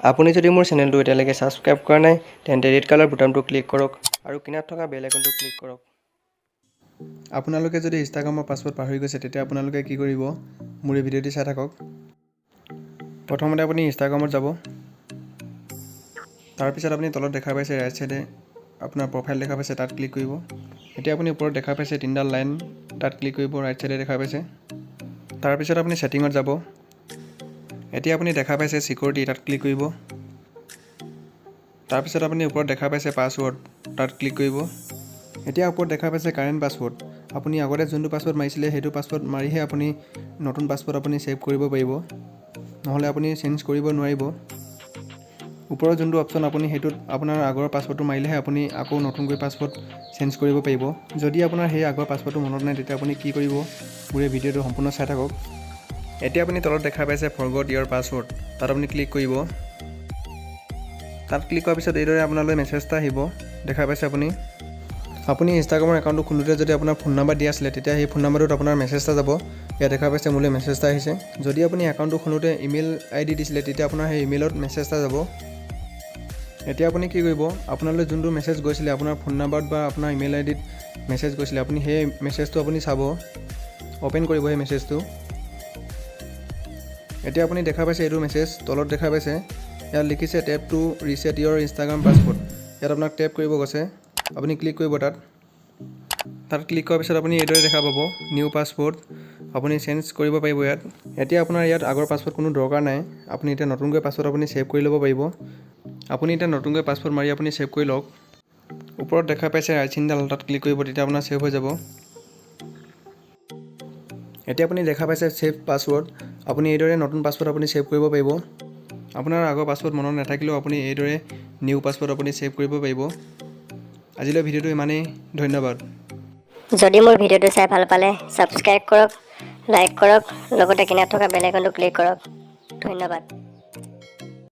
আপুনি যদি মোৰ চেনেলটো এতিয়ালৈকে ছাবস্ক্ৰাইব কৰা নাই তেন্তে ৰেড কালাৰ বুটামটো ক্লিক কৰক আৰু কিনাৰত থকা বেল আইকনটো ক্লিক কৰক। আপোনালোকে যদি ইনষ্টাগ্ৰামৰ পাছৱৰ্ড পাহৰি গৈছে তেতিয়া আপোনালোকে কি কৰিব, মোৰ এই ভিডিঅ'টি চাই থাকক। প্ৰথমতে আপুনি ইনষ্টাগ্ৰামত যাব। তাৰপিছত আপুনি তলত দেখা পাইছে ৰাইট চাইডে আপোনাৰ প্ৰফাইল দেখা পাইছে, তাত ক্লিক কৰিব। এতিয়া আপুনি ওপৰত দেখা পাইছে তিনিডাল লাইন, তাত ক্লিক কৰিব। ৰাইট চাইডে দেখা পাইছে। তাৰপিছত আপুনি ছেটিঙত যাব। এতিয়া আপুনি দেখা পাইছে চিকিউৰিটি, তাত ক্লিক কৰিব। তাৰপিছত আপুনি ওপৰত দেখা পাইছে পাছৱৰ্ড, তাত ক্লিক কৰিব। এতিয়া ওপৰত দেখা পাইছে কাৰেণ্ট পাছৱৰ্ড। আপুনি আগতে যোনটো পাছৱৰ্ড মাৰিছিলে সেইটো পাছৱৰ্ড মাৰিহে আপুনি নতুন পাছৱৰ্ড আপুনি ছেভ কৰিব পাৰিব, নহ'লে আপুনি চেঞ্জ কৰিব নোৱাৰিব। ওপৰত যোনটো অপশ্যন আপুনি সেইটোত আপোনাৰ আগৰ পাছৱৰ্ডটো মাৰিলেহে আপুনি আকৌ নতুনকৈ পাছৱৰ্ড চেঞ্জ কৰিব পাৰিব। যদি আপোনাৰ সেই আগৰ পাছৱৰ্ডটো মনত নাই তেতিয়া আপুনি কি কৰিব, মোৰ এই ভিডিঅ'টো সম্পূৰ্ণ চাই থাকক। এতিয়া আপুনি তলত দেখা পাইছে ফৰগট ইয়ৰ পাছৱৰ্ড, তাত আপুনি ক্লিক কৰিব। তাত ক্লিক কৰাৰ পিছত এইদৰে আপোনালৈ মেছেজ এটা আহিব, দেখা পাইছে আপুনি। আপুনি ইনষ্টাগ্ৰামৰ একাউণ্টটো খোলোতে যদি আপোনাৰ ফোন নাম্বাৰ দিয়া আছিলে তেতিয়া সেই ফোন নাম্বাৰটোত আপোনাৰ মেছেজ এটা যাব। ইয়াত দেখা পাইছে মোলৈ মেছেজ এটা আহিছে। যদি আপুনি একাউণ্টটো খোলোতে ইমেইল ID দিছিলে তেতিয়া আপোনাৰ সেই ইমেইলত মেছেজ এটা যাব। এতিয়া আপুনি কি কৰিব, আপোনালৈ যোনটো মেছেজ গৈছিলে আপোনাৰ ফোন নাম্বাৰত বা আপোনাৰ ইমেইল IDত মেছেজ গৈছিলে, আপুনি সেই মেছেজটো আপুনি চাব, অ'পেন কৰিব সেই মেছেজটো। এতিয়া আপুনি দেখা পাইছে এইটো মেছেজ, তলত দেখা পাইছে ইয়াত লিখিছে টেপ টু ৰিছেট ইয়ৰ ইনষ্টাগ্ৰাম পাছৱৰ্ড। ইয়াত আপোনাক টেপ কৰিব কৈছে, আপুনি ক্লিক কৰিব তাত ক্লিক কৰাৰ পিছত আপুনি এইদৰে দেখা পাব নিউ পাছৱৰ্ড, আপুনি চেঞ্জ কৰিব পাৰিব ইয়াত। এতিয়া আপোনাৰ ইয়াত আগৰ পাছৱৰ্ড কোনো দৰকাৰ নাই, আপুনি এতিয়া নতুনকৈ পাছৱৰ্ড আপুনি ছেভ কৰি ল'ব পাৰিব। আপুনি এতিয়া নতুনকৈ পাছৱৰ্ড মাৰি আপুনি ছেভ কৰি লওক। ওপৰত দেখা পাইছে ৰাইট চিনডাল, তাত ক্লিক কৰিব, তেতিয়া আপোনাৰ ছেভ হৈ যাব। এতিয়া আপুনি দেখা পাইছে ছেভ পাছৱৰ্ড, আপুনি এইদৰে নতুন পাছৱৰ্ড আপুনি ছেভ কৰিব পাৰিব। আপোনাৰ আগৰ পাছৱৰ্ড মনত নাথাকিলেও আপুনি এইদৰে নিউ পাছৱৰ্ড আপুনি ছেভ কৰিব পাৰিব। আজিলৈ ভিডিঅ'টো ইমানেই, ধন্যবাদ। যদি মোৰ ভিডিঅ'টো চাই ভাল পালে ছাবস্ক্ৰাইব কৰক, লাইক কৰক, লগতে কিনাৰত থকা বেল আইকনটো ক্লিক কৰক। ধন্যবাদ।